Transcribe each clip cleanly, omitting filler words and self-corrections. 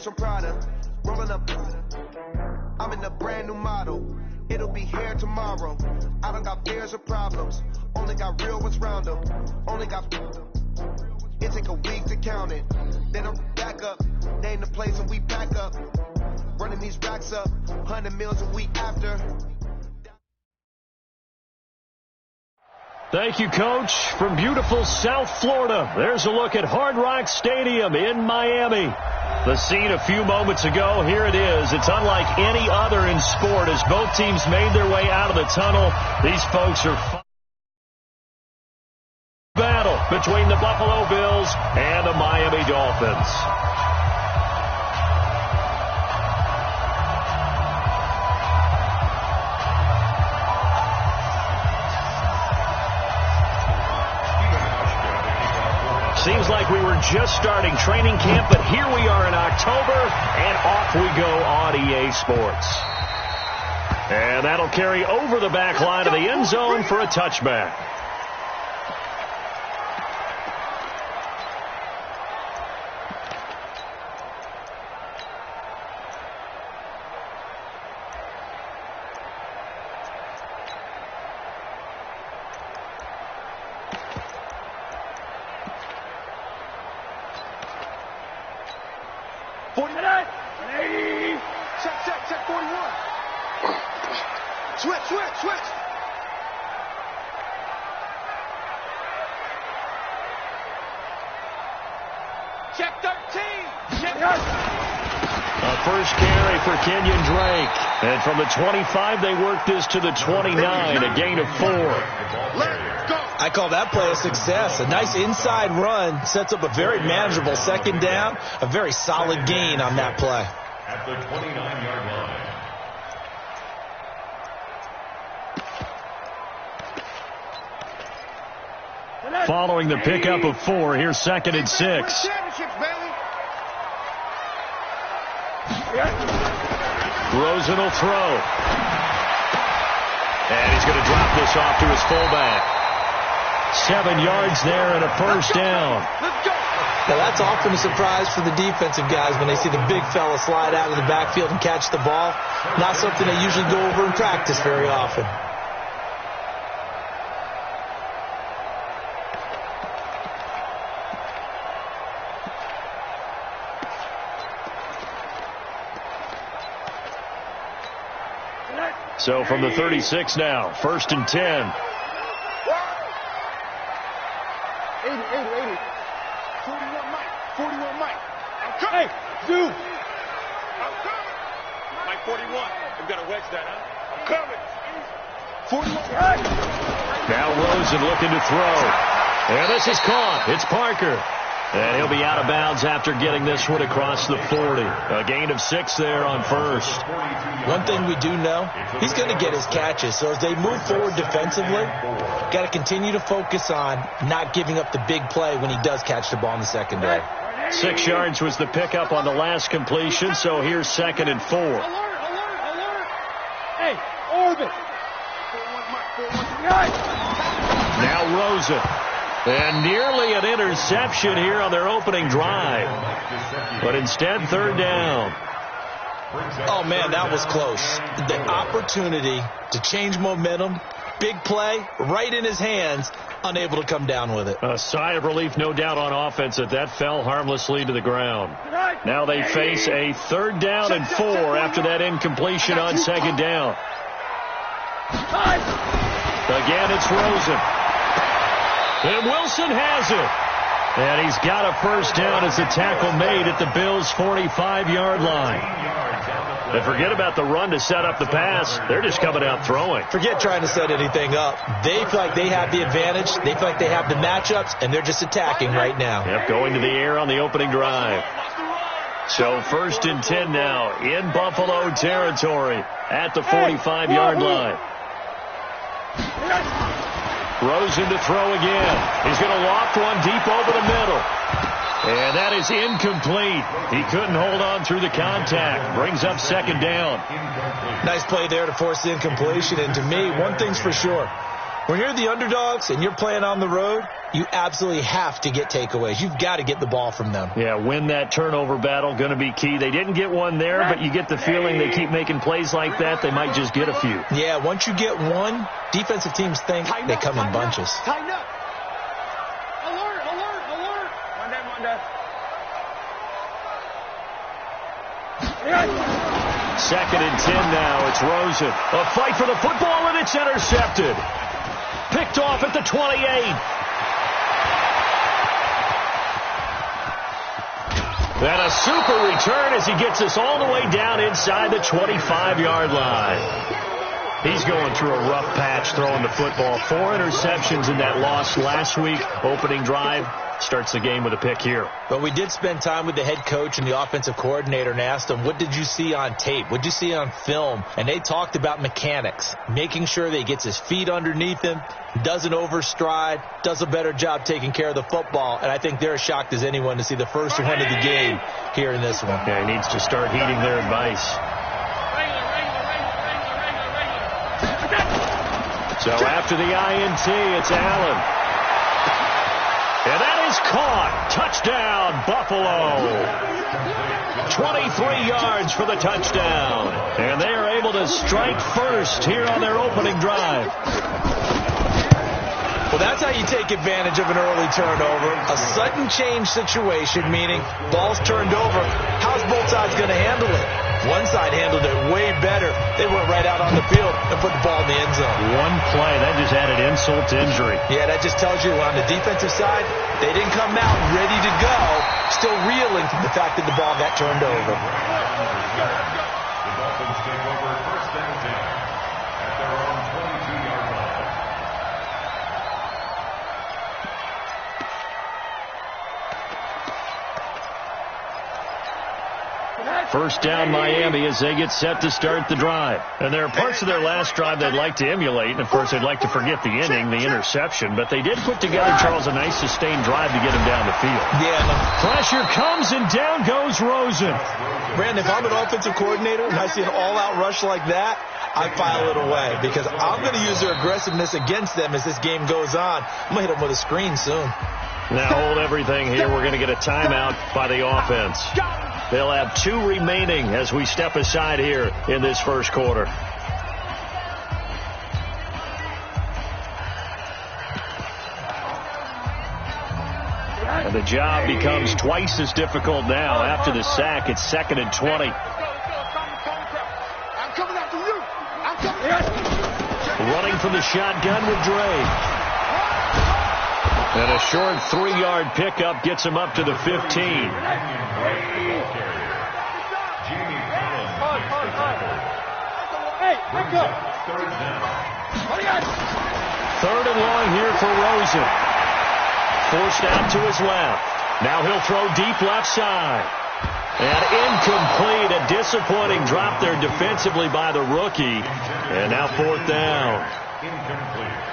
Hermes from Prada, rolling up. I'm in a brand new model. It'll be here tomorrow. I don't got fears or problems. Only got real ones round them. Only got. It take a week to count it. Then I'm back up. Name the place and we pack up. Running these racks up. 100 meals a week after. Thank you, Coach. From beautiful South Florida, there's a look at Hard Rock Stadium in Miami. The scene a few moments ago, here it is. It's unlike any other in sport as both teams made their way out of the tunnel. These folks are battle between the Buffalo Bills and the Miami Dolphins. Seems like we were just starting training camp, but here we are in October, and off we go on EA Sports. And that'll carry over the back line of the end zone for a touchback. Check 41. Switch. Check 13. A first carry for Kenyon Drake. And from the 25, they worked this to the 29, a gain of 4. I call that play a success. A nice inside run sets up a very manageable second down. A very solid gain on that play. At the 29-yard line. Following the pickup of 4, here's 2nd and 6. Rosen will throw. And he's going to drop this off to his fullback. 7 yards there and a first down. Now that's often a surprise for the defensive guys when they see the big fella slide out of the backfield and catch the ball. Not something they usually go over in practice very often. So from the 36 now, 1st and 10. 80. 41 Mike. I'm coming. Hey, dude. I'm coming. Mike 41. I'm going to wedge that, huh? I'm coming. 41. Now Rosen looking to throw. And this is caught. It's Parker. And he'll be out of bounds after getting this one across the 40. A gain of 6 there on first. One thing we do know, he's going to get his catches. So as they move forward defensively, got to continue to focus on not giving up the big play when he does catch the ball in the secondary. 6 yards was the pickup on the last completion, so here's 2nd and 4. Alert. Hey, orbit. Now Rosen. And nearly an interception here on their opening drive. But instead, 3rd down. Oh, man, that was close. The opportunity to change momentum, big play, right in his hands, unable to come down with it. A sigh of relief, no doubt, on offense that that fell harmlessly to the ground. Now they face a 3rd down and 4 after that incompletion on 2nd down. Again, it's Rosen. And Wilson has it. And he's got a first down as the tackle made at the Bills' 45-yard line. And forget about the run to set up the pass. They're just coming out throwing. Forget trying to set anything up. They feel like they have the advantage. They feel like they have the matchups, and they're just attacking right now. Yep, going to the air on the opening drive. So 1st and 10 now in Buffalo territory at the 45-yard line. Rosen to throw again. He's going to loft one deep over the middle. And that is incomplete. He couldn't hold on through the contact. Brings up 2nd down. Nice play there to force the incompletion. And to me, one thing's for sure. When you're the underdogs and you're playing on the road, you absolutely have to get takeaways. You've got to get the ball from them. Yeah, win that turnover battle, going to be key. They didn't get one there, but you get the feeling they keep making plays like that, they might just get a few. Yeah, once you get one, defensive teams think they come in bunches. Tighten up. Alert, alert, alert. Second and 10 now. It's Rosen. A fight for the football, and it's intercepted. Picked off at the 28. And a super return as he gets us all the way down inside the 25-yard line. He's going through a rough patch throwing the football. 4 interceptions in that loss last week. Opening drive. Starts the game with a pick here. But we did spend time with the head coach and the offensive coordinator and asked them, what did you see on tape? What did you see on film? And they talked about mechanics, making sure that he gets his feet underneath him, doesn't overstride, does a better job taking care of the football. And I think they're as shocked as anyone to see the first one of the game here in this one. Yeah, he needs to start heeding their advice. So after the INT, it's Allen. And that is caught. Touchdown, Buffalo. 23 yards for the touchdown. And they are able to strike first here on their opening drive. Well, that's how you take advantage of an early turnover. A sudden change situation, meaning ball's turned over. How's both sides going to handle it? One side handled it way better. They went right out on the field and put the ball in the end zone. One play, that just added insult to injury. Yeah, that just tells you on the defensive side, they didn't come out ready to go, still reeling from the fact that the ball got turned over. The Dolphins take over first and 10 at their own 22-yard line. First down Miami as they get set to start the drive. And there are parts of their last drive they'd like to emulate. And, of course, they'd like to forget the inning, the interception. But they did put together, Charles, a nice sustained drive to get him down the field. Yeah. Pressure comes and down goes Rosen. Brandon, if I'm an offensive coordinator and I see an all-out rush like that, I file it away because I'm going to use their aggressiveness against them as this game goes on. I'm going to hit them with a screen soon. Now hold everything here. We're going to get a timeout by the offense. They'll have 2 remaining as we step aside here in this first quarter. And the job becomes twice as difficult now. After the sack, it's 2nd and 20. I'm coming after you. I'm coming after you. Running from the shotgun with Dre. And a short 3-yard pickup gets him up to the 15. Third and long here for Rosen. Forced out to his left. Now he'll throw deep left side. And incomplete. A disappointing drop there defensively by the rookie. And now 4th down.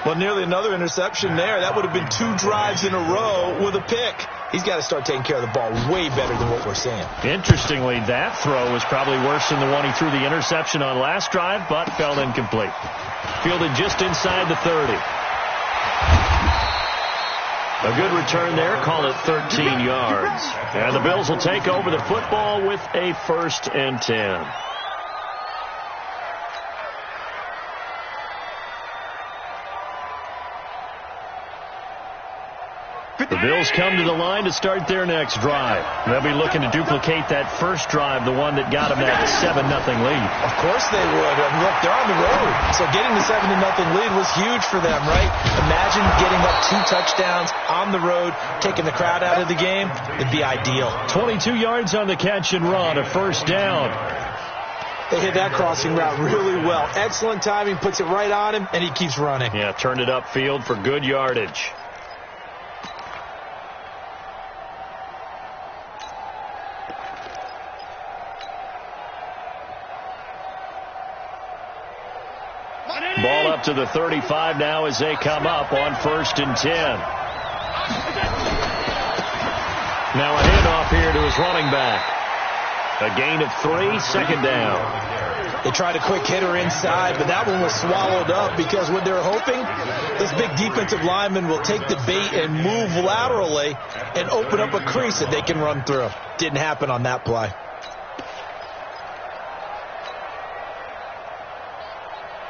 Well, nearly another interception there. That would have been 2 drives in a row with a pick. He's got to start taking care of the ball way better than what we're seeing. Interestingly, that throw was probably worse than the one he threw the interception on last drive, but fell incomplete. Fielded just inside the 30. A good return there. Call it 13 yards. And the Bills will take over the football with a 1st and 10. The Bills come to the line to start their next drive. They'll be looking to duplicate that first drive, the one that got them that 7-0 lead. Of course they would. Look, they're on the road. So getting the 7-0 lead was huge for them, right? Imagine getting up 2 touchdowns on the road, taking the crowd out of the game. It'd be ideal. 22 yards on the catch and run, a 1st down. They hit that crossing route really well. Excellent timing, puts it right on him, and he keeps running. Yeah, turned it upfield for good yardage. Ball up to the 35 now as they come up on 1st and 10. Now a handoff here to his running back. A gain of 3, 2nd down. They tried a quick hitter inside, but that one was swallowed up because what they're hoping, this big defensive lineman will take the bait and move laterally and open up a crease that they can run through. Didn't happen on that play.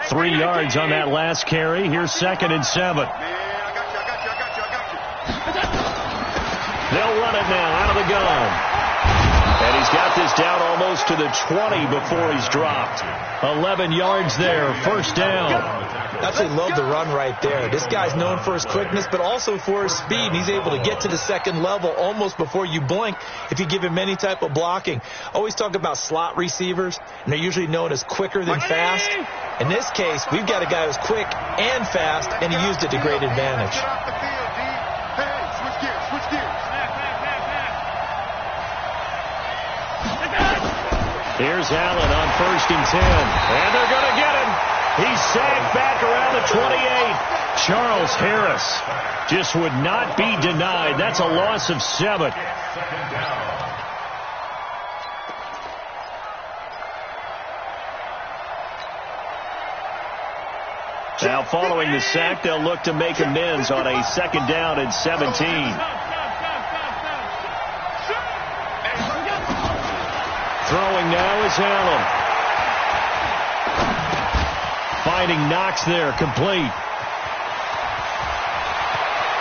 Three yards on that last carry. Here's 2nd and 7. They'll run it now out of the gun. And he's got this down almost to the 20 before he's dropped. 11 yards there, 1st down. Absolutely love the run right there. This guy's known for his quickness, but also for his speed. He's able to get to the 2nd level almost before you blink if you give him any type of blocking. Always talk about slot receivers, and they're usually known as quicker than fast. In this case, we've got a guy who's quick and fast, and he used it to great advantage. Here's Allen on 1st and 10. And they're going to get him. He's sacked back around the 28. Charles Harris just would not be denied. That's a loss of 7. Now following the sack, they'll look to make amends on a 2nd down and 17. Throwing now is Allen. Finding Knox there, complete.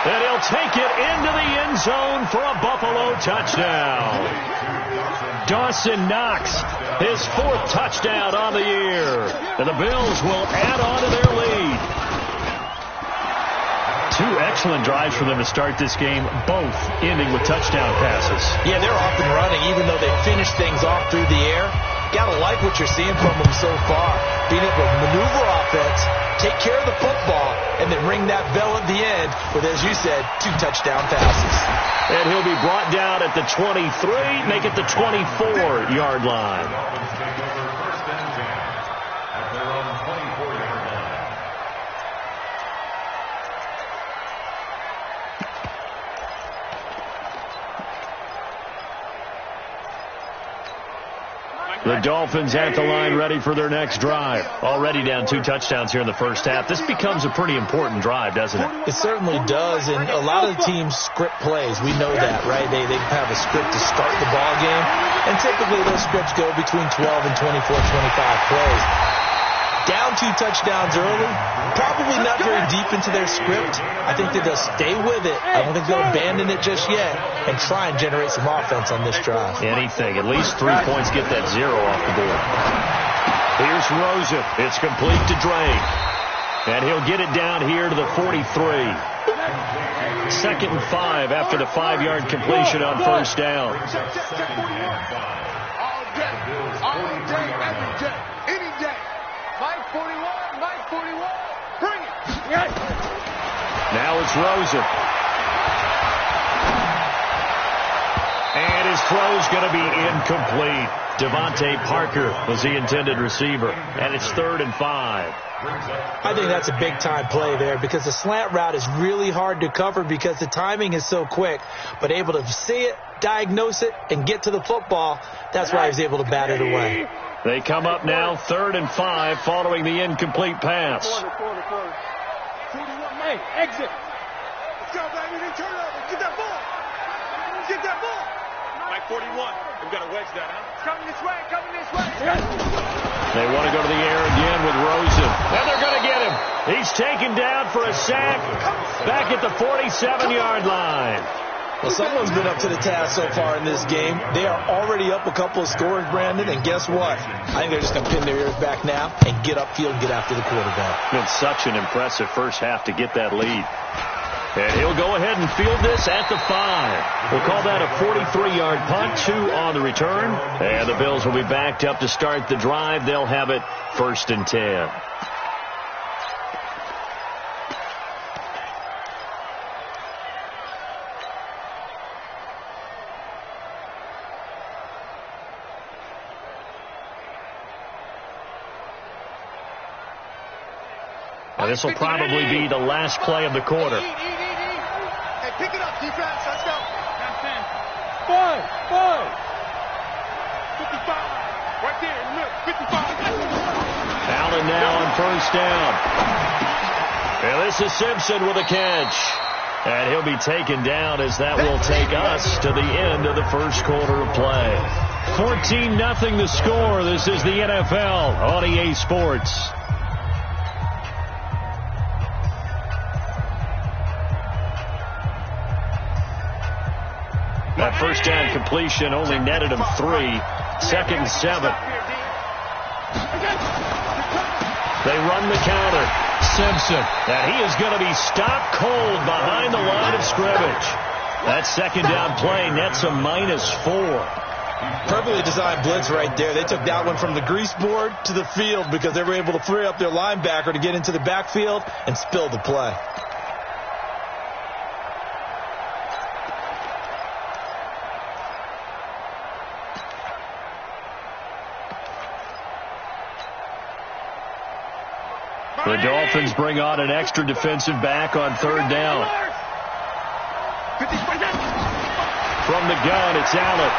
And he'll take it into the end zone for a Buffalo touchdown. Dawson Knox, his 4th touchdown on the year. And the Bills will add on to their lead. 2 excellent drives for them to start this game, both ending with touchdown passes. Yeah, they're off and running, even though they finished things off through the air. Gotta like what you're seeing from them so far. Being able to maneuver offense, take care of the football, and then ring that bell at the end with, as you said, 2 touchdown passes. And he'll be brought down at the 23, make it the 24-yard line. The Dolphins at the line ready for their next drive. Already down 2 touchdowns here in the first half. This becomes a pretty important drive, doesn't it? It certainly does, and a lot of the teams script plays. We know that, right? They have a script to start the ball game, and typically those scripts go between 12 and 24, 25 plays. Down 2 touchdowns early, probably not very deep into their script. I think that they'll stay with it. I don't think they'll abandon it just yet and try and generate some offense on this drive. Anything. At least 3 points, get that 0 off the board. Here's Rosen. It's complete to Drake. And he'll get it down here to the 43. 2nd and 5 after the 5-yard completion on 1st down. All day, every day, any day. Mike 41, Mike 41, bring it. Now it's Rosen. And his throw's going to be incomplete. Devontae Parker was the intended receiver. And it's 3rd and 5. I think that's a big-time play there because the slant route is really hard to cover because the timing is so quick. But able to see it, diagnose it, and get to the football, that's why he was able to bat it away. They come up now 3rd and 5 following the incomplete pass. 41, hey, exit. Let's go, baby. They turn over. Get that ball. Get that ball. Mike 41. We've got to wedge that, huh? It's coming this way. Coming this way. They want to go to the air again with Rosen. And they're going to get him. He's taken down for a sack back at the 47-yard line. Well, someone's been up to the task so far in this game. They are already up a couple of scores, Brandon, and guess what? I think they're just going to pin their ears back now and get upfield and get after the quarterback. Been such an impressive first half to get that lead. And he'll go ahead and field this at the 5. We'll call that a 43-yard punt, 2 on the return. And the Bills will be backed up to start the drive. They'll have it 1st and 10. And this will probably be the last play of the quarter. Hey, pick it up, defense. Let's go. 5. 55. Right there in the middle. 55. Allen now on first down. And this is Simpson with a catch. And he'll be taken down as that will take us to the end of the first quarter of play. 14-0 the score. This is the NFL on EA Sports. That first down completion only netted him 3. 2nd and 7. They run the counter. Simpson. And he is going to be stopped cold behind the line of scrimmage. That second down play nets a -4. Perfectly designed blitz right there. They took that one from the grease board to the field because they were able to free up their linebacker to get into the backfield and spill the play. The Dolphins bring on an extra defensive back on third down. From the gun, it's Allen.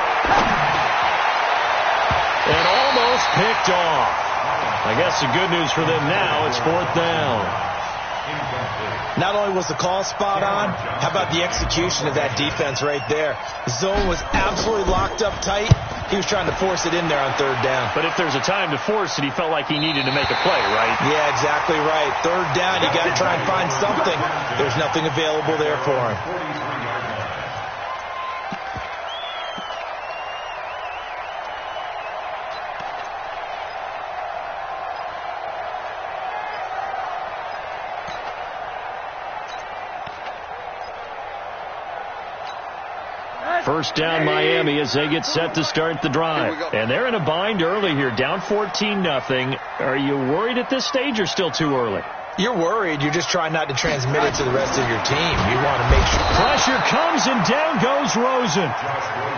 And almost picked off. I guess the good news for them now, it's 4th down. Not only was the call spot on, how about the execution of that defense right there? The zone was absolutely locked up tight. He was trying to force it in there on third down. But if there's a time to force it, he felt like he needed to make a play, right? Yeah, exactly right. Third down, you got to try and find something. There's nothing available there for him. First down Miami as they get set to start the drive. And they're in a bind early here, down 14-0. Are you worried at this stage or still too early? You're worried. You're just trying not to transmit it to the rest of your team. You want to make sure. Pressure comes and down goes Rosen.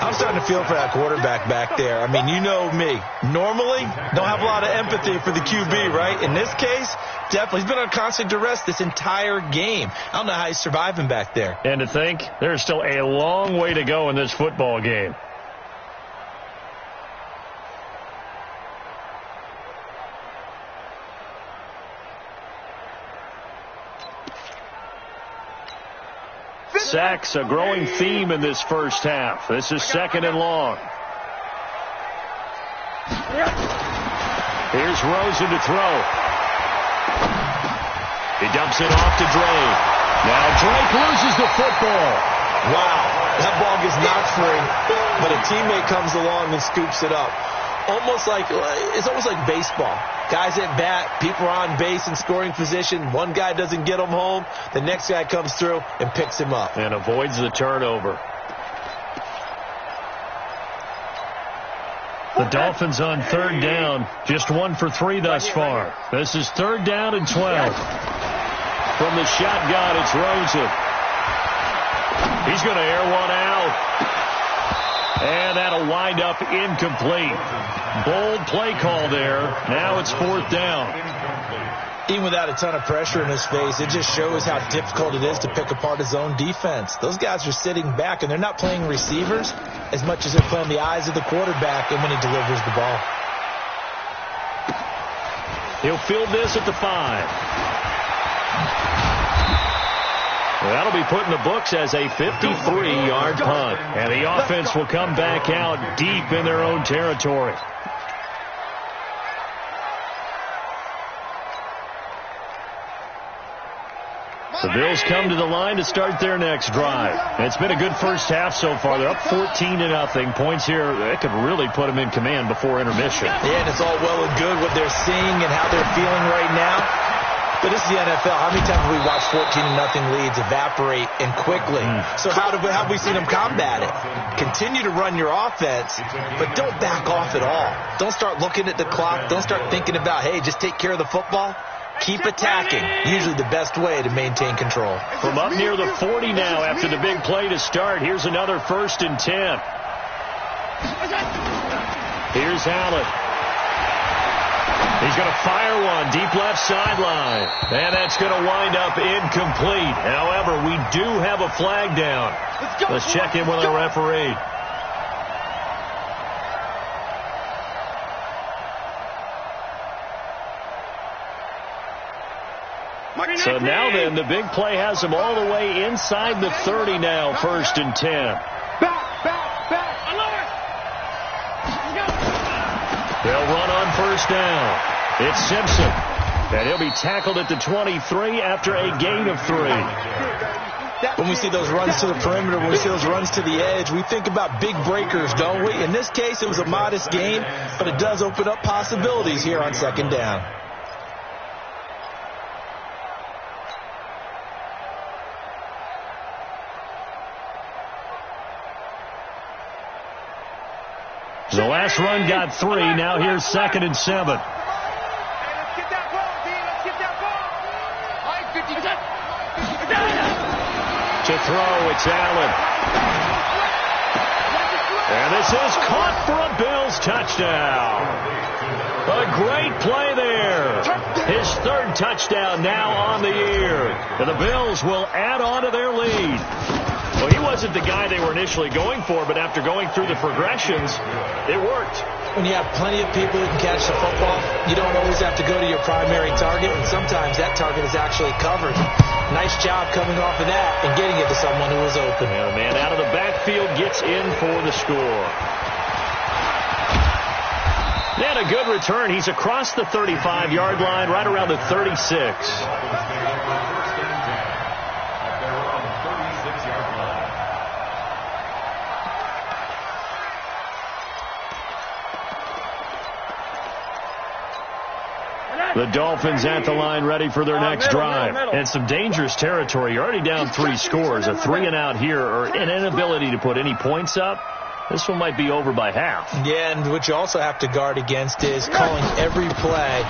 I'm starting to feel for that quarterback back there. I mean, you know me. Normally, don't have a lot of empathy for the QB, right? In this case, definitely. He's been on constant duress this entire game. I don't know how he's surviving back there. And to think, there's still a long way to go in this football game. Sacks, a growing theme in this first half. This is 2nd and long. Here's Rosen to throw. He dumps it off to Drake. Now Drake loses the football. Wow, that ball gets knocked free, but a teammate comes along and scoops it up. It's almost like baseball. Guys at bat, people are on base in scoring position. One guy doesn't get him home. The next guy comes through and picks him up. And avoids the turnover. The Dolphins on third down. Just 1 for 3 thus far. This is 3rd down and 12. From the shotgun, it's Rosen. He's going to air one out. And that'll wind up incomplete. Bold play call there. Now it's 4th down. Even without a ton of pressure in his face, it just shows how difficult it is to pick apart his own defense. Those guys are sitting back, and they're not playing receivers as much as they're playing the eyes of the quarterback and when he delivers the ball. He'll field this at the 5. That'll be put in the books as a 53-yard punt. And the offense will come back out deep in their own territory. The Bills come to the line to start their next drive. And it's been a good first half so far. They're up 14-0. Points here, that could really put them in command before intermission. Yeah, and it's all well and good what they're seeing and how they're feeling right now. But this is the NFL. How many times have we watched 14-0 leads evaporate and quickly? So how have we seen them combat it? Continue to run your offense, but don't back off at all. Don't start looking at the clock. Don't start thinking about, hey, just take care of the football. Keep attacking. Usually the best way to maintain control. From up near the 40 now after the big play to start. Here's another 1st and 10. Here's Allen. He's going to fire one deep left sideline. And that's going to wind up incomplete. However, we do have a flag down. Let's check in with our referee. So now then, the big play has them all the way inside the 30 now, 1st and 10. Back. They'll run on 1st down. It's Simpson. And he'll be tackled at the 23 after a gain of 3. When we see those runs to the perimeter, when we see those runs to the edge, we think about big breakers, don't we? In this case, it was a modest gain, but it does open up possibilities here on 2nd down. The last run got 3. Now here's 2nd and 7. Let's get that ball, D. Let's get that ball. To throw, it's Allen. And this is caught for a Bills touchdown. A great play there. His 3rd touchdown now on the year. And the Bills will add on to their lead. Well, he wasn't the guy they were initially going for, but after going through the progressions, it worked. When you have plenty of people who can catch the football, you don't always have to go to your primary target, and sometimes that target is actually covered. Nice job coming off of that and getting it to someone who was open. And the man out of the backfield gets in for the score. And a good return. He's across the 35-yard line, right around the 36. The Dolphins at the line ready for their next drive. And some dangerous territory. You're already down 3 scores. A 3-and-out here or an inability to put any points up. This one might be over by half. Yeah, and what you also have to guard against is calling every play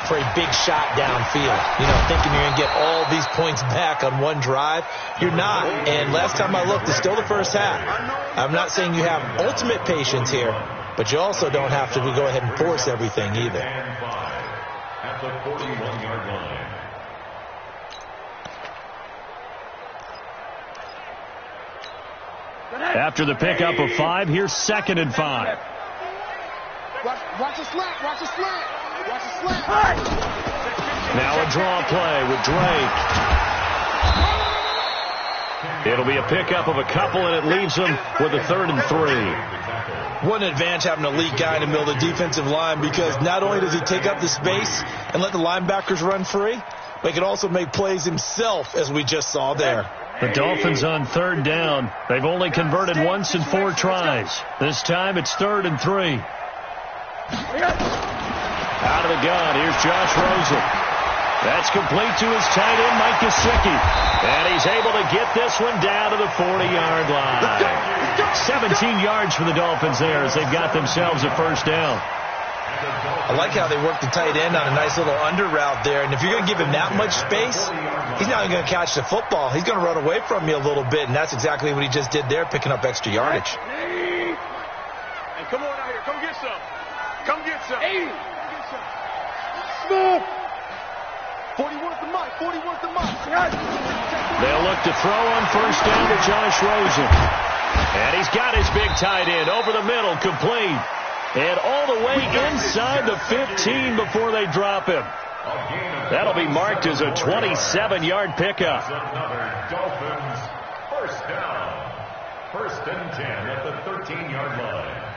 for a big shot downfield. You know, thinking you're going to get all these points back on one drive. You're not. And last time I looked, it's still the first half. I'm not saying you have ultimate patience here, but you also don't have to go ahead and force everything either. At the 41-yard line. After the pickup of 5, here's 2nd and 5. Watch the slant. Watch the slant. Now a draw play with Drake. It'll be a pickup of a couple, and it leaves them with a 3rd and 3. What an advantage having an elite guy in the middle of the defensive line, because not only does he take up the space and let the linebackers run free, but he can also make plays himself, as we just saw there. The Dolphins on 3rd down. They've only converted once in 4 tries. This time it's 3rd and 3. Out of the gun, here's Josh Rosen. That's complete to his tight end, Mike Gesicki. And he's able to get this one down to the 40-yard line. 17 yards for the Dolphins there as they've got themselves a 1st down. I like how they work the tight end on a nice little under route there. And if you're going to give him that much space, he's not going to catch the football. He's going to run away from you a little bit, and that's exactly what he just did there, picking up extra yardage. Hey, come on out here. Come get some. Come get some. Hey. Smooth. 41's the mic. 41's the mic. They'll look to throw on 1st down to Josh Rosen. And he's got his big tight end over the middle, complete. And all the way inside the 15 before they drop him. That'll be marked as a 27-yard pickup. Another Dolphins 1st down. 1st and 10 at the 13-yard line.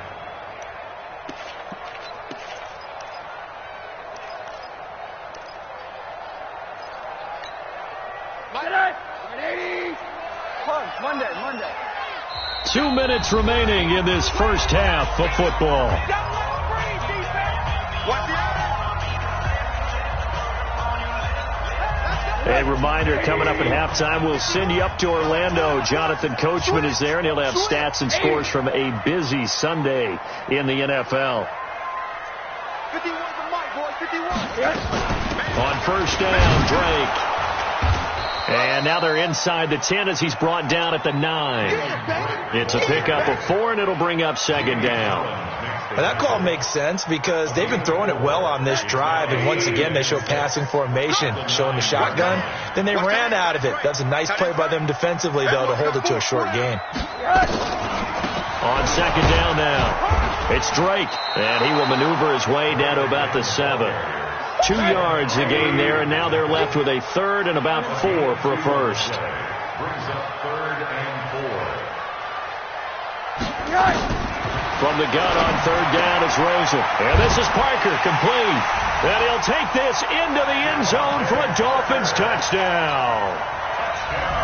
Monday. 2 minutes remaining in this first half of football. A reminder, coming up at halftime, we'll send you up to Orlando. Jonathan Coachman is there, and he'll have stats and scores from a busy Sunday in the NFL. 51's the mic, boys. 51. On 1st down, Drake. And now they're inside the 10 as he's brought down at the 9. It's a pickup of 4, and it'll bring up 2nd down. Well, that call makes sense because they've been throwing it well on this drive, and once again they show passing formation, showing the shotgun. Then they ran out of it. That's a nice play by them defensively, though, to hold it to a short gain. On 2nd down now, it's Drake, and he will maneuver his way down to about the 7. 2 yards to gain there, and now they're left with a third and about 4 for a first. Brings up 3rd and 4. From the gun on 3rd down, it's Rosen. And this is Parker, complete. And he'll take this into the end zone for a Dolphins touchdown.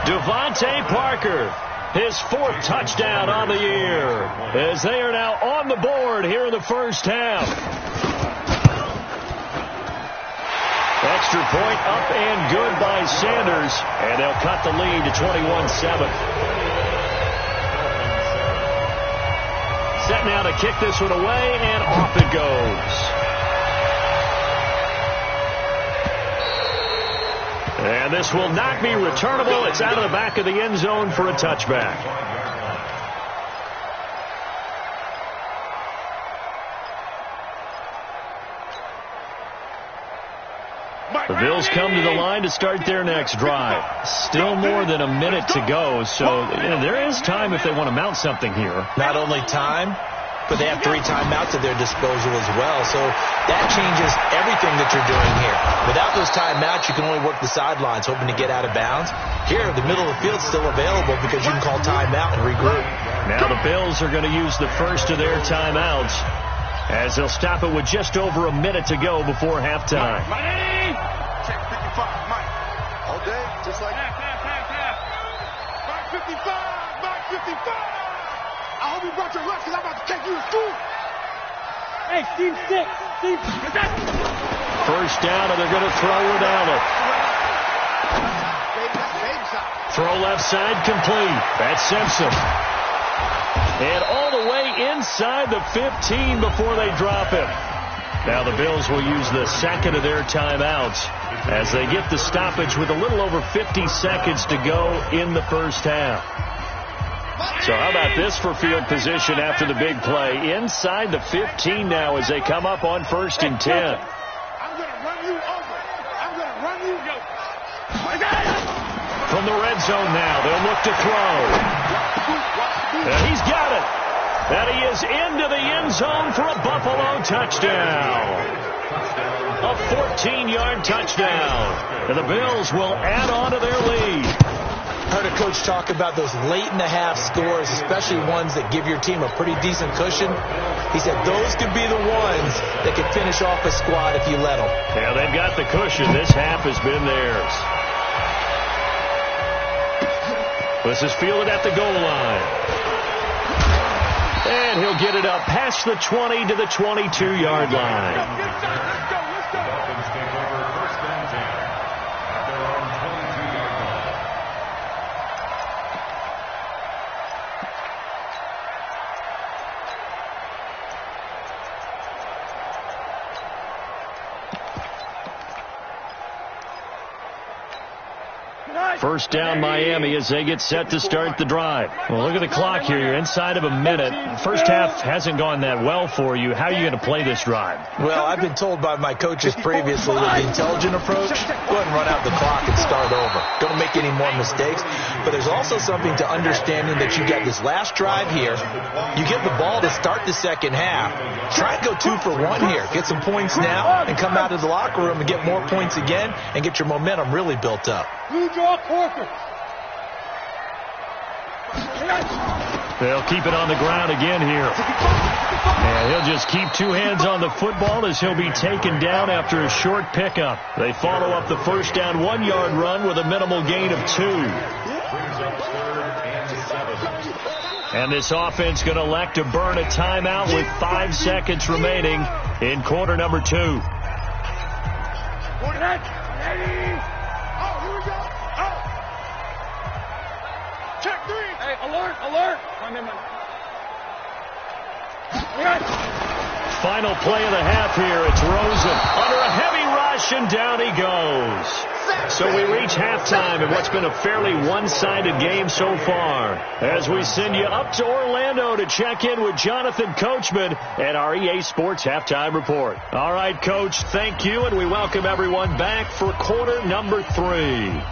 Devontae Parker, his 4th touchdown on the year, as they are now on the board here in the first half. Extra point up and good by Sanders, and they'll cut the lead to 21-7. Set now to kick this one away, and off it goes. And this will not be returnable. It's out of the back of the end zone for a touchback. The Bills come to the line to start their next drive. Still more than a minute to go, so there is time if they want to mount something here. Not only time, but they have 3 timeouts at their disposal as well, so that changes everything that you're doing here. Without those timeouts, you can only work the sidelines, hoping to get out of bounds. Here, the middle of the field's still available because you can call timeout and regroup. Now the Bills are going to use the first of their timeouts, as they'll stop it with just over a minute to go before halftime. Check 55, Mike. All day, just like half. Mike 55, Mike 55. I hope you brought your lunch because I'm about to take you to school. Hey, Steve, stick. First down, and they're going to throw without it. Throw left side complete. That's Simpson. And all the way inside the 15 before they drop it. Now the Bills will use the second of their timeouts as they get the stoppage with a little over 50 seconds to go in the first half. So how about this for field position after the big play? Inside the 15 now as they come up on 1st and 10. I'm going to run you over. I'm going to run you over. From the red zone now, they'll look to throw. And he's got it. And he is into the end zone for a Buffalo touchdown. A 14-yard touchdown. And the Bills will add on to their lead. Heard a coach talk about those late-in-the-half scores, especially ones that give your team a pretty decent cushion. He said those could be the ones that could finish off a squad if you let them. Yeah, they've got the cushion. This half has been theirs. This is fielded at the goal line. And he'll get it up past the 20 to the 22-yard line. The Dolphins take over 1st and 10 at their own 22-yard line. First down Miami as they get set to start the drive. Well, look at the clock here. You're inside of a minute. First half hasn't gone that well for you. How are you going to play this drive? Well, I've been told by my coaches previously with the intelligent approach, go ahead and run out the clock and start over. Don't make any more mistakes. But there's also something to understanding that you get this last drive here. You get the ball to start the second half. Try and go 2 for 1 here. Get some points now and come out of the locker room and get more points again and get your momentum really built up. They'll keep it on the ground again here. And he'll just keep 2 hands on the football as he'll be taken down after a short pickup. They follow up the first down 1-yard run with a minimal gain of 2. And this offense going to elect to burn a timeout with 5 seconds remaining in quarter number 2. Check 3. Hey, alert. Final play of the half here. It's Rosen under a heavy rush, and down he goes. So we reach halftime in what's been a fairly one-sided game so far, as we send you up to Orlando to check in with Jonathan Coachman at our EA Sports Halftime Report. All right, Coach, thank you, and we welcome everyone back for quarter number 3.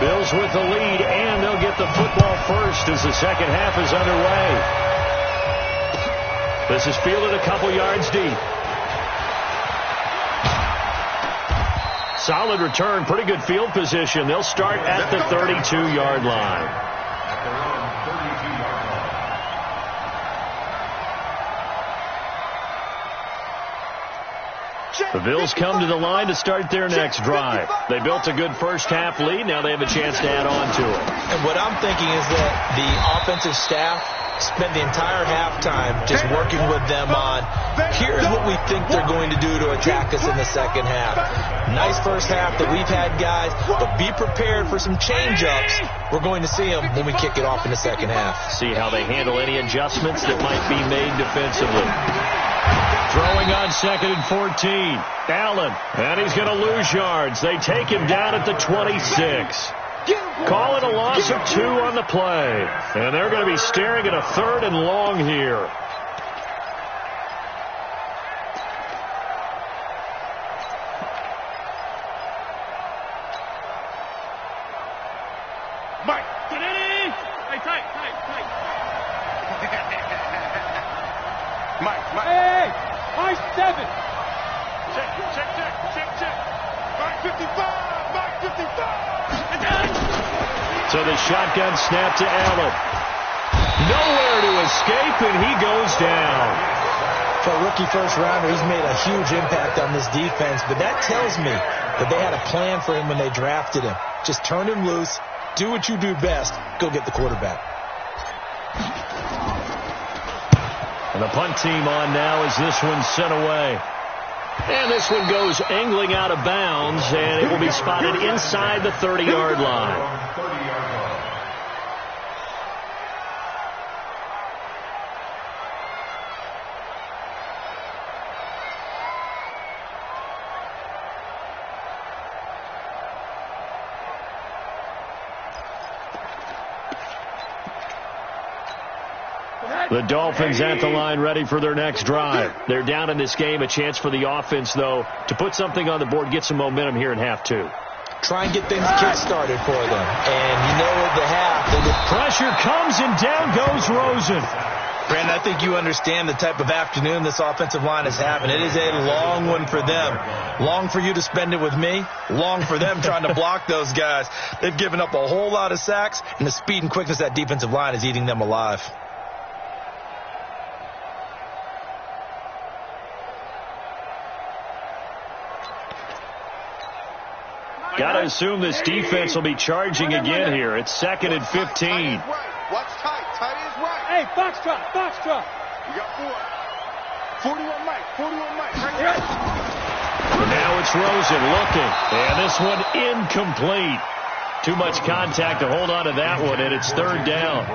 Bills with the lead, and they'll get the football first as the second half is underway. This is fielded a couple yards deep. Solid return, pretty good field position. They'll start at the 32-yard line. At their own 32-yard line. The Bills come to the line to start their next drive. They built a good first-half lead. Now they have a chance to add on to it. And what I'm thinking is that the offensive staff spend the entire halftime just working with them on, here's what we think they're going to do to attack us in the second half. Nice first half that we've had, guys, but be prepared for some change-ups. We're going to see them when we kick it off in the second half. See how they handle any adjustments that might be made defensively. Throwing on 2nd and 14. Allen, and he's going to lose yards. They take him down at the 26. Call it a loss of 2 on the play. And they're going to be staring at a 3rd and long here. Mike. Hey, tight. Mike. Hey. Mike 7. Check. Mike 55. So the shotgun snap to Allen. Nowhere to escape, and he goes down. For a rookie first-rounder, he's made a huge impact on this defense, but that tells me that they had a plan for him when they drafted him. Just turn him loose, do what you do best, go get the quarterback. And the punt team on now as this one's sent away. And this one goes angling out of bounds, and it will be spotted inside the 30-yard line. The Dolphins at the line ready for their next drive. They're down in this game. A chance for the offense, though, to put something on the board, get some momentum here in half 2. Try and get things kick-started for them. And you know at the half, pressure comes and down goes Rosen. Brandon, I think you understand the type of afternoon this offensive line is having. It is a long one for them. Long for you to spend it with me. Long for them trying to block those guys. They've given up a whole lot of sacks, and the speed and quickness of that defensive line is eating them alive. Got to assume this defense will be charging again here. It's 2nd and 15. Watch tight. Tight is right. Hey, Foxtrot. You got 4. 41 Mike. Right here. And now it's Rosen looking. And this one incomplete. Too much contact to hold on to that one, and it's 3rd down.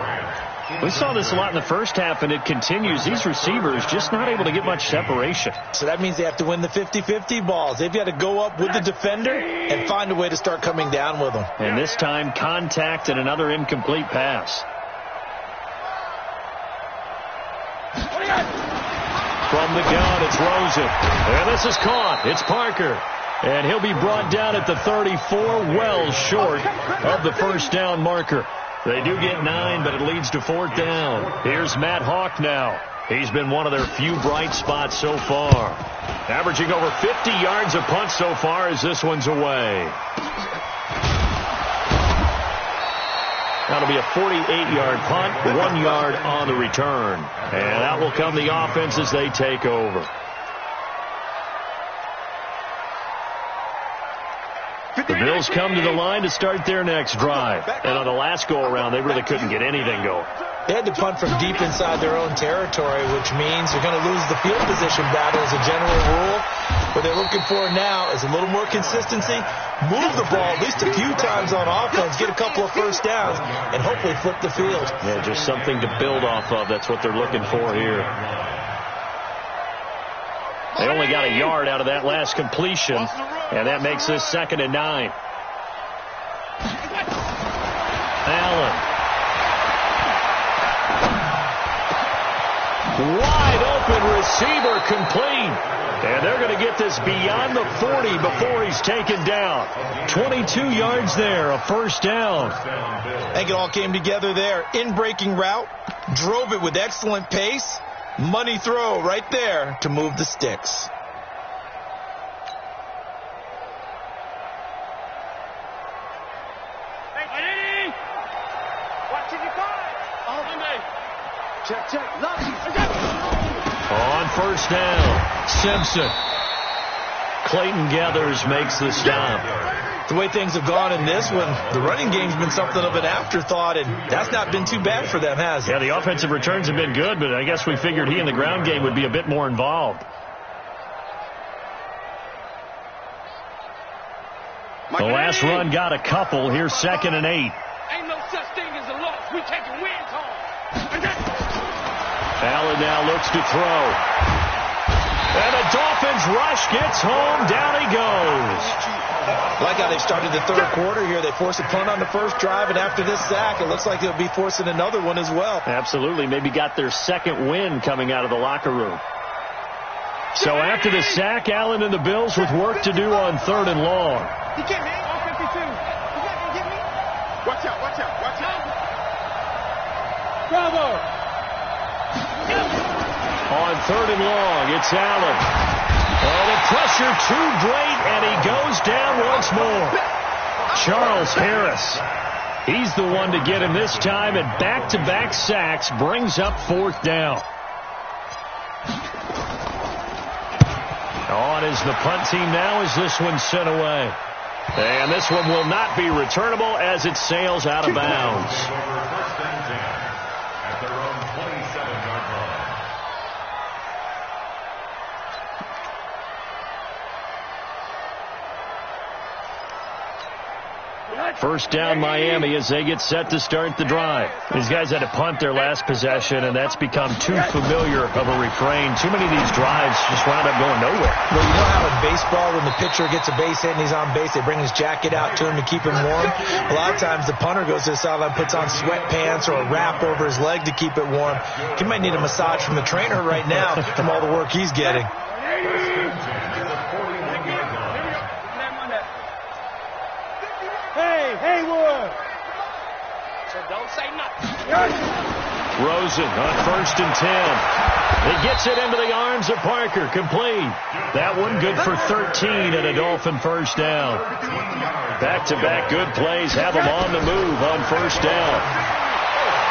We saw this a lot in the first half, and it continues. These receivers just not able to get much separation. So that means they have to win the 50-50 balls. They've got to go up with the defender and find a way to start coming down with them. And this time, contact and another incomplete pass. From the gun, it's Rosen. And this is caught. It's Parker. And he'll be brought down at the 34, well short of the first down marker. They do get 9, but it leads to 4th down. Here's Matt Hawk now. He's been one of their few bright spots so far. Averaging over 50 yards a punt so far as this one's away. That'll be a 48-yard punt, 1 yard on the return. And out will come the offense as they take over. The Bills come to the line to start their next drive. And on the last go-around, they really couldn't get anything going. They had to punt from deep inside their own territory, which means they're going to lose the field position battle as a general rule. What they're looking for now is a little more consistency, move the ball at least a few times on offense, get a couple of first downs, and hopefully flip the field. Yeah, just something to build off of. That's what they're looking for here. They only got a yard out of that last completion, and that makes this 2nd and 9. Allen. Wide open receiver complete. And they're going to get this beyond the 40 before he's taken down. 22 yards there, a first down. I think it all came together there. In-breaking route, drove it with excellent pace, Money throw right there to move the sticks. Check. On first down, Simpson. Clayton Gathers makes the stop. The way things have gone in this one, the running game's been something of an afterthought, and that's not been too bad for them, has it? Yeah, the offensive returns have been good, but I guess we figured he in the ground game would be a bit more involved. The last run got a couple. Here's 2nd and 8. Ain't no such thing as a loss. We taking wins home. Allen now looks to throw. And the Dolphins rush gets home. Down he goes. I like how they started the third quarter here. They forced a punt on the first drive, and after this sack, it looks like they'll be forcing another one as well. Absolutely. Maybe got their second win coming out of the locker room. So after the sack, Allen and the Bills with work to do on 3rd and long. He can't be on 52. He's not going to get me. Watch out. Bravo. On 3rd and long, it's Allen. Oh, the pressure too great, and he goes down once more. Charles Harris. He's the one to get him this time, and back-to-back sacks brings up 4th down. On is the punt team now as this one's sent away. And this one will not be returnable as it sails out of bounds. At their own 27-yard line. First down Miami as they get set to start the drive. These guys had to punt their last possession, and that's become too familiar of a refrain. Too many of these drives just wound up going nowhere. Well, you know how in baseball when the pitcher gets a base hit and he's on base, they bring his jacket out to him to keep him warm? A lot of times the punter goes to the sideline, puts on sweatpants or a wrap over his leg to keep it warm. He might need a massage from the trainer right now from all the work he's getting. Haywood. So don't say nothing. Rosen on 1st and 10. He gets it into the arms of Parker. Complete. That one good for 13 and a Dolphin first down. Back-to-back good plays have him on the move on first down.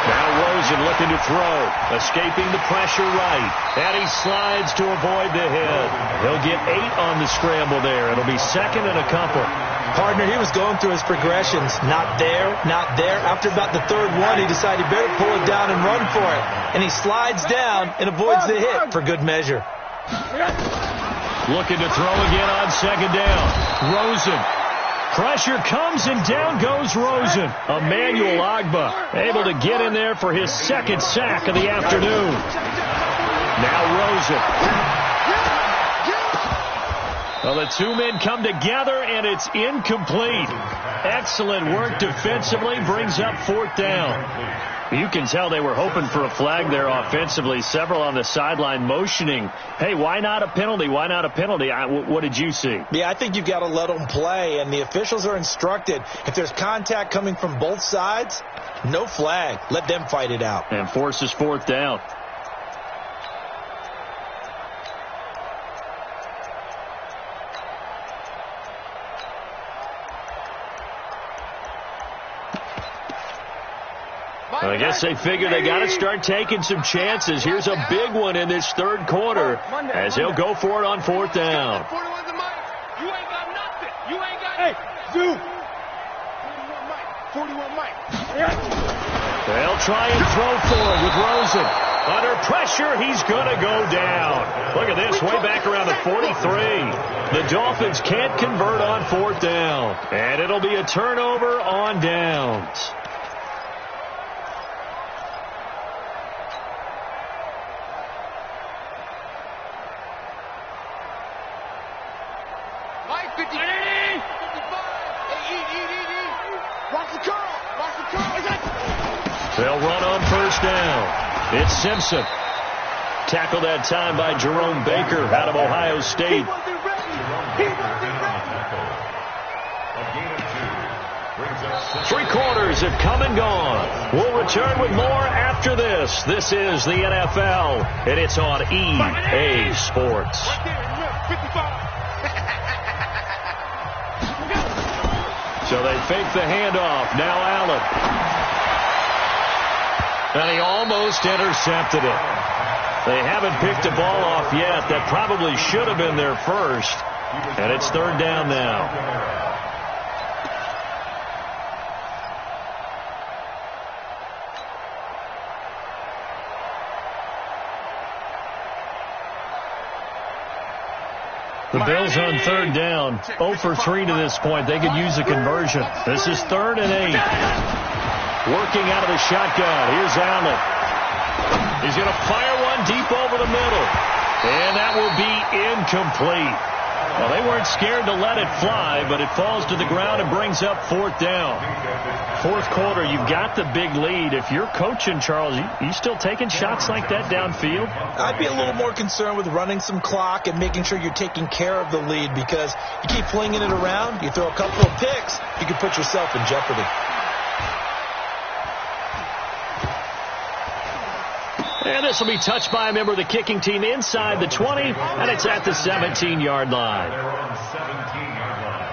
Now Rosen looking to throw. Escaping the pressure right. And he slides to avoid the hit. He'll get 8 on the scramble there. It'll be 2nd and a couple. Partner, he was going through his progressions. Not there, not there. After about the 3rd one, he decided he better pull it down and run for it. And he slides down and avoids the hit for good measure. Looking to throw again on 2nd down. Rosen. Pressure comes and down goes Rosen. Emmanuel Agba able to get in there for his 2nd sack of the afternoon. Now Rosen. Well, the two men come together, and it's incomplete. Excellent work defensively, brings up 4th down. You can tell they were hoping for a flag there offensively. Several on the sideline motioning, hey, why not a penalty? Why not a penalty? What did you see? Yeah, I think you've got to let them play, and the officials are instructed. If there's contact coming from both sides, no flag. Let them fight it out. And forces 4th down. I guess they figure they got to start taking some chances. Here's a big one in this 3rd quarter as he'll go for it on 4th down. You ain't got nothing. You ain't got Hey, Zoo. 41 Mike. They'll try and throw forward with Rosen. Under pressure, he's going to go down. Look at this, way back around the 43. The Dolphins can't convert on 4th down. And it'll be a turnover on downs. They'll run on first down. It's Simpson. Tackled that time by Jerome Baker out of Ohio State. A gain of 2 brings up Three quarters have come and gone. We'll return with more after this. This is the NFL, and it's on EA Sports. So they fake the handoff. Now Allen. And he almost intercepted it. They haven't picked the ball off yet. That probably should have been their first. And it's third down now. The Bills on third down, 0 for 3 to this point. They could use a conversion. This is 3rd and 8. Working out of the shotgun. Here's Allen. He's going to fire one deep over the middle. And that will be incomplete. Well, they weren't scared to let it fly, but it falls to the ground and brings up 4th down. Fourth quarter, you've got the big lead. If you're coaching, Charles, you still taking shots like that downfield? I'd be a little more concerned with running some clock and making sure you're taking care of the lead, because you keep flinging it around, you throw a couple of picks, you can put yourself in jeopardy. And this will be touched by a member of the kicking team inside the 20, and it's at the 17-yard line. They're on 17-yard line.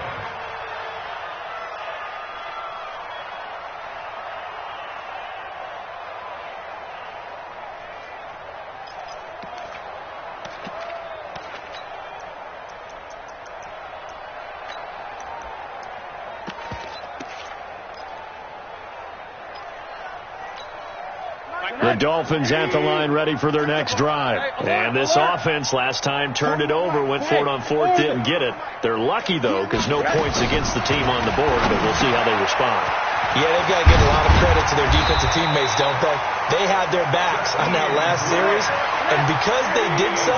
The Dolphins at the line, ready for their next drive. And this offense last time turned it over, went for it on 4th, didn't get it. They're lucky, though, because no points against the team on the board, but we'll see how they respond. Yeah, they've got to give a lot of credit to their defensive teammates, don't they? They had their backs on that last series, and because they did so,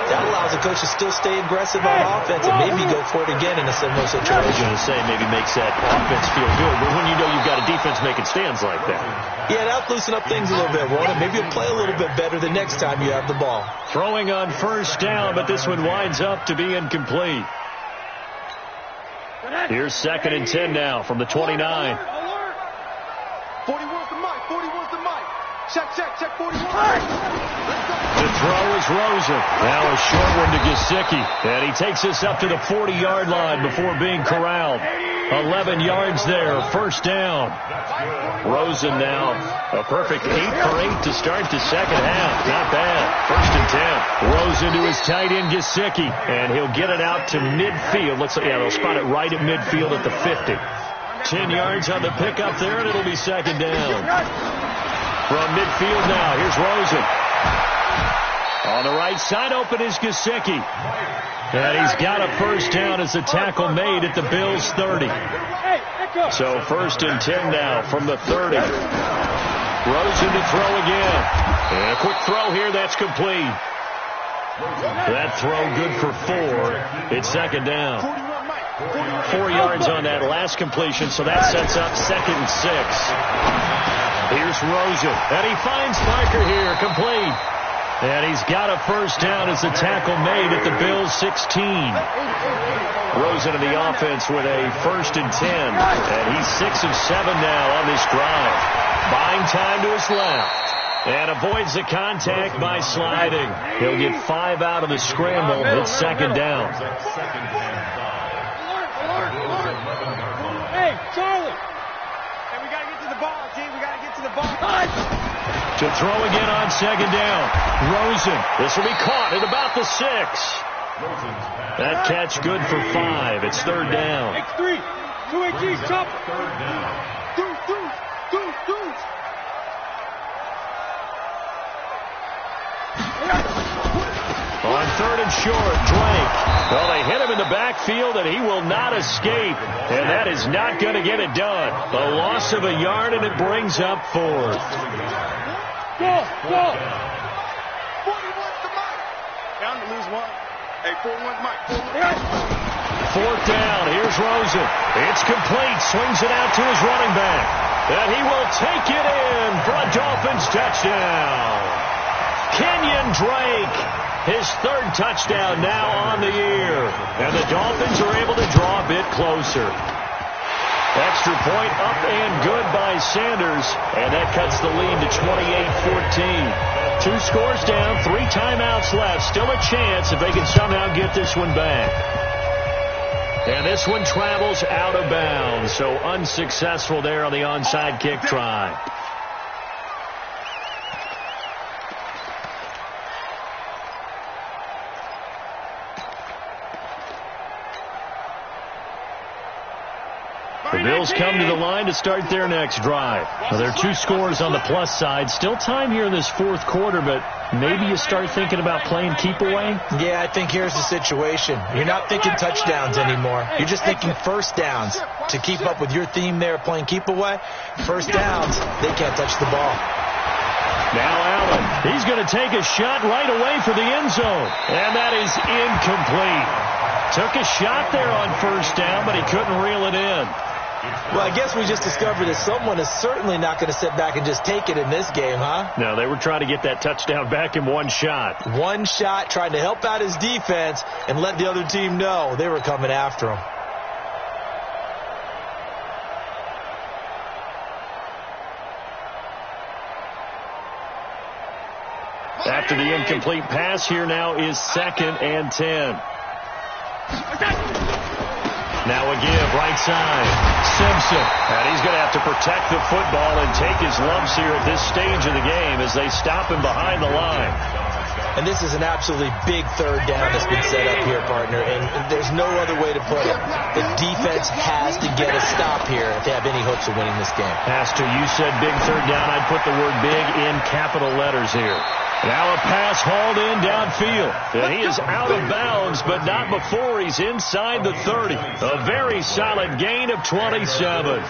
that allows the coach to still stay aggressive on offense and maybe go for it again in a similar situation. I was going to say, maybe makes that offense feel good, but when you know you've got a defense making stands like that. Yeah, that'll loosen up things a little bit, won't it? Maybe you'll play a little bit better the next time you have the ball. Throwing on first down, but this one winds up to be incomplete. Here's 2nd and 10 now from the 29. 41's the mic. 41's the mic. Check, 41. The throw is Rosen. Now a short one to Gesicki. And he takes us up to the 40-yard line before being corralled. 11 yards there. First down. Rosen now a perfect 8 for 8 to start the second half. Not bad. 1st and 10. Rosen to his tight end Gesicki. And he'll get it out to midfield. Looks like, yeah, they'll spot it right at midfield at the 50. 10 yards on the pickup there, and it'll be 2nd down. From midfield now, here's Rosen. On the right side, open is Gesicki. And he's got a first down as the tackle made at the Bills' 30. So 1st and 10 now from the 30. Rosen to throw again. And a quick throw here, that's complete. That throw good for 4. It's 2nd down. 4 yards on that last completion, so that sets up 2nd and 6. Here's Rosen, and he finds Parker here, complete. And he's got a first down as the tackle made at the Bills' 16. Rosen in the offense with a 1st and 10, and he's 6 of 7 now on this drive. Buying time to his left. And avoids the contact by sliding. He'll get 5 out of the scramble. It's 2nd down. Hey, Charlie. Hey, we got to get to the ball, G. We got to get to the ball. To throw again on 2nd down. Rosen. This will be caught at about the 6. That catch good for 5. It's 3rd down. X3. 2 chop. 3rd down. Deuce. On 3rd and short, Drake. Well, they hit him in the backfield, and he will not escape. And that is not going to get it done. A loss of a yard, and it brings up 4th. Go. 41's the mic. Down to lose 1. Hey, 41's mic. 4th down. Here's Rosen. It's complete. Swings it out to his running back. And he will take it in for a Dolphins touchdown. Kenyon Drake, his 3rd touchdown now on the year. And the Dolphins are able to draw a bit closer. Extra point up and good by Sanders, and that cuts the lead to 28-14. 2 scores down, 3 timeouts left. Still a chance if they can somehow get this one back. And this one travels out of bounds, so unsuccessful there on the onside kick try. The Bills come to the line to start their next drive. Well, there are 2 scores on the plus side. Still time here in this 4th quarter, but maybe you start thinking about playing keep away? Yeah, I think here's the situation. You're not thinking touchdowns anymore. You're just thinking first downs. To keep up with your theme there, playing keep away, first downs, they can't touch the ball. Now Allen, he's going to take a shot right away for the end zone. And that is incomplete. Took a shot there on first down, but he couldn't reel it in. Well, I guess we just discovered that someone is certainly not going to sit back and just take it in this game, huh? No, they were trying to get that touchdown back in one shot. One shot, trying to help out his defense and let the other team know they were coming after him. After the incomplete pass, here now is 2nd and 10. Now a give, right side. Simpson. And he's going to have to protect the football and take his lumps here at this stage of the game as they stop him behind the line. And this is an absolutely big 3rd down that's been set up here, partner. And there's no other way to put it. The defense has to get a stop here if they have any hopes of winning this game. Has to. You said big 3rd down. I'd put the word big in capital letters here. Now a pass hauled in downfield. And he is out of bounds, but not before he's inside the 30. A very solid gain of 27.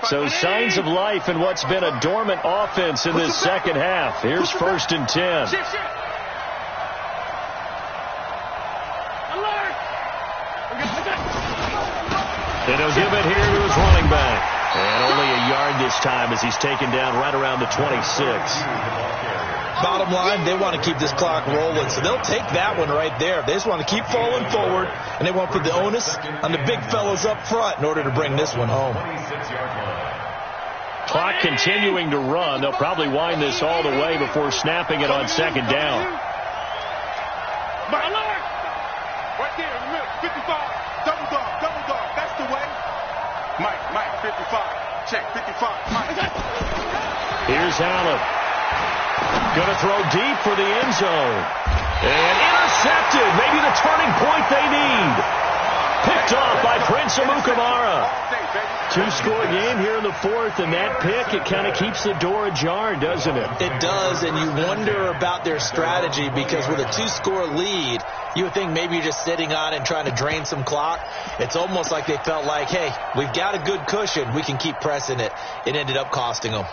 So signs of life in what's been a dormant offense in this second half. Here's 1st and 10. And he'll give it here to his running back. And only a yard this time as he's taken down right around the 26. Bottom line, they want to keep this clock rolling, so they'll take that one right there. They just want to keep falling forward, and they want to put the onus on the big fellas up front in order to bring this one home. Clock continuing to run. They'll probably wind this all the way before snapping it on 2nd down. Right there in the middle, 55, double dog, that's the way. Mike, 55, check, 55, Mike. Here's Allen. Going to throw deep for the end zone. And intercepted. Maybe the turning point they need. Picked off by Prince Amukamara. 2-score game here in the 4th, and that pick, it kind of keeps the door ajar, doesn't it? It does, and you wonder about their strategy because with a 2-score lead, you would think maybe you're just sitting on it and trying to drain some clock. It's almost like they felt like, hey, we've got a good cushion. We can keep pressing it. It ended up costing them.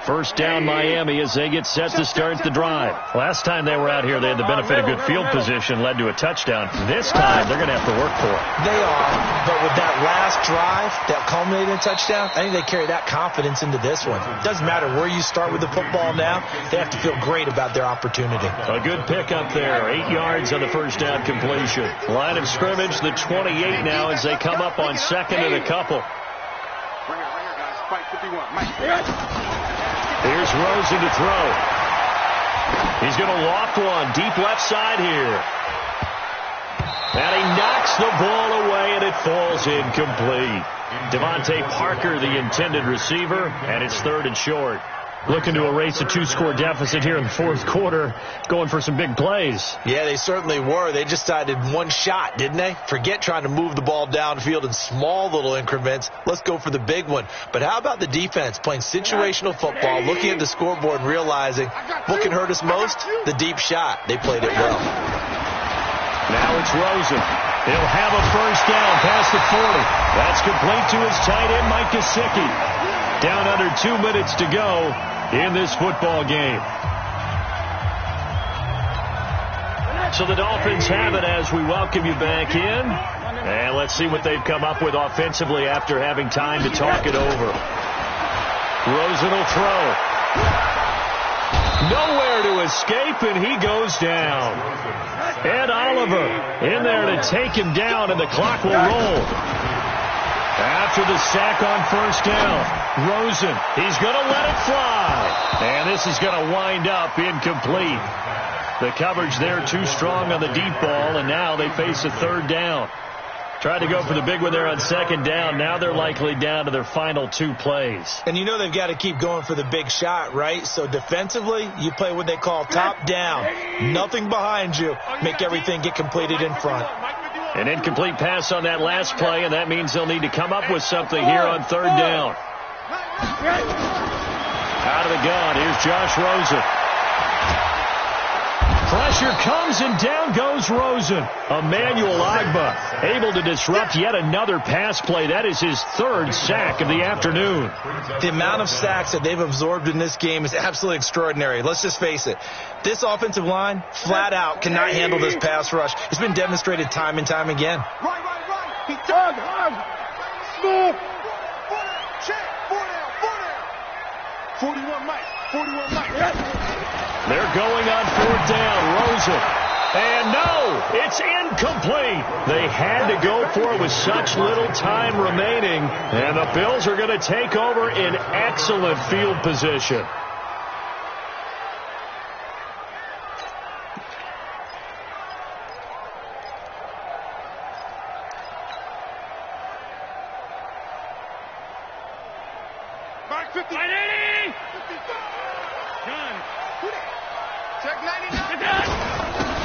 First down Miami as they get set to start the drive. Last time they were out here, they had the benefit of good field position, led to a touchdown. This time, they're going to have to work for it. They are, but with that last drive that culminated in a touchdown, I think they carry that confidence into this one. It doesn't matter where you start with the football now. They have to feel great about their opportunity. A good pick up there. 8 yards on the first down completion. Line of scrimmage, the 28 now as they come up on 2nd and a couple. Here's Rosen to throw. He's going to loft one deep left side here. And he knocks the ball away, and it falls incomplete. Devontae Parker, the intended receiver, and it's 3rd and short. Looking to erase a 2-score deficit here in the 4th quarter, going for some big plays. Yeah, they certainly were. They just decided one shot, didn't they? Forget trying to move the ball downfield in small little increments. Let's go for the big one. But how about the defense playing situational football, looking at the scoreboard and realizing what can hurt us most? The deep shot. They played it well. Now it's Rosen. He'll have a first down past the 40. That's complete to his tight end, Mike Gesicki. Down under 2 minutes to go in this football game. So the Dolphins have it as we welcome you back in. And let's see what they've come up with offensively after having time to talk it over. Rosen will throw. Nowhere to his escape, and he goes down. Ed Oliver in there to take him down, and the clock will roll. After the sack on first down, Rosen, he's going to let it fly. And this is going to wind up incomplete. The coverage there too strong on the deep ball, and now they face a third down. Tried to go for the big one there on second down. Now they're likely down to their final 2 plays. And you know they've got to keep going for the big shot, right? So defensively, you play what they call top down. Nothing behind you. Make everything get completed in front. An incomplete pass on that last play, and that means they'll need to come up with something here on third down. Out of the gun, here's Josh Rosen. Pressure comes, and down goes Rosen. Emmanuel Agba able to disrupt yet another pass play. That is his 3rd sack of the afternoon. The amount of sacks that they've absorbed in this game is absolutely extraordinary. Let's just face it. This offensive line, flat out, cannot handle this pass rush. It's been demonstrated time and time again. Right. He hug. Smooth. 41 Mike. They're going on 4th down. Rosen. And no, it's incomplete. They had to go for it with such little time remaining. And the Bills are going to take over in excellent field position. Mark 50.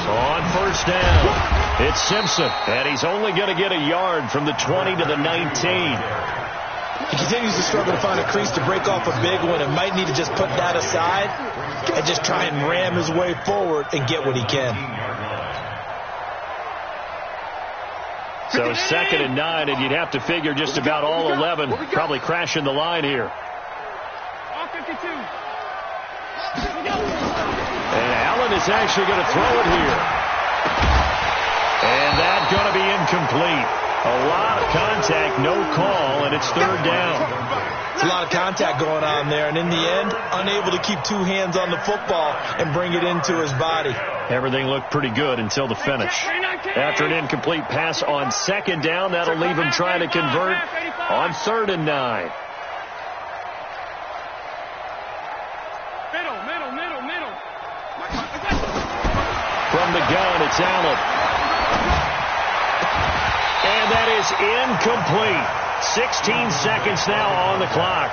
On first down, it's Simpson, and he's only going to get a yard from the 20 to the 19. He continues to struggle to find a crease to break off a big one and might need to just put that aside and just try and ram his way forward and get what he can. So 2nd and 9, and you'd have to figure just about all 11 probably crashing the line here. All 52. And Allen is actually going to throw it here. And that's going to be incomplete. A lot of contact, no call, and it's 3rd down. It's a lot of contact going on there, and in the end, unable to keep 2 hands on the football and bring it into his body. Everything looked pretty good until the finish. After an incomplete pass on 2nd down, that'll leave him trying to convert on 3rd and 9. Middle. From the gun, it's Allen. And that is incomplete. 16 seconds now on the clock.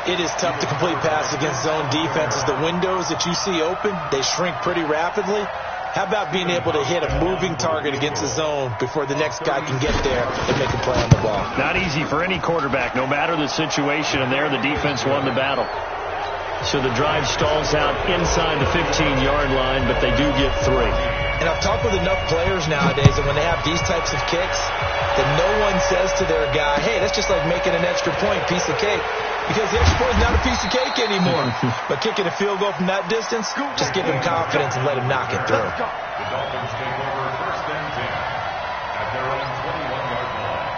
It is tough to complete passes against zone defenses. The windows that you see open, they shrink pretty rapidly. How about being able to hit a moving target against the zone before the next guy can get there and make a play on the ball? Not easy for any quarterback, no matter the situation, and there the defense won the battle. So the drive stalls out inside the 15-yard line, but they do get 3. And I've talked with enough players nowadays that when they have these types of kicks, that no one says to their guy, hey, that's just like making an extra point, piece of cake. Because the extra point is not a piece of cake anymore. But kicking a field goal from that distance, just give him confidence and let him knock it through. The Dolphins take over 1st and 10 at their own 21-yard line.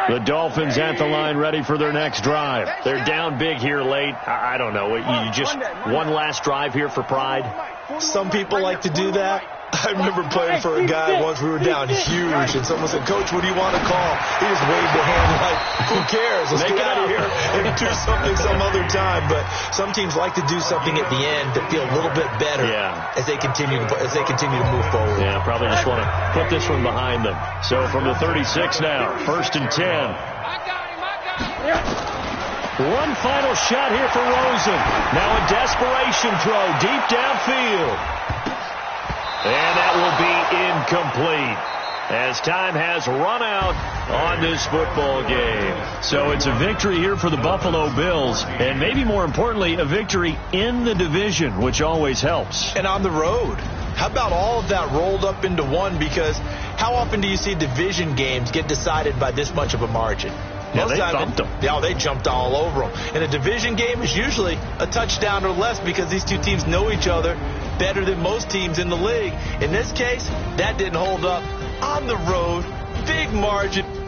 The Dolphins at the line ready for their next drive. They're down big here late. I don't know. You just one last drive here for pride? Some people like to do that. I remember playing for a guy once. We were down huge, and someone said, Coach, what do you want to call? He just waved a hand like, who cares? Let's get out of here and do something some other time. But some teams like to do something at the end to feel a little bit better as they continue to move forward. Yeah, probably just want to put this one behind them. So from the 36 now, 1st and 10. One final shot here for Rosen. Now a desperation throw deep downfield. And that will be incomplete as time has run out on this football game. So it's a victory here for the Buffalo Bills, and maybe more importantly, a victory in the division, which always helps. And on the road. How about all of that rolled up into one? Because how often do you see division games get decided by this much of a margin? Yeah, they thumped them. Yeah, they jumped all over them. And a division game is usually a touchdown or less because these two teams know each other. better than most teams in the league. In this case, that didn't hold up. On the road, big margin.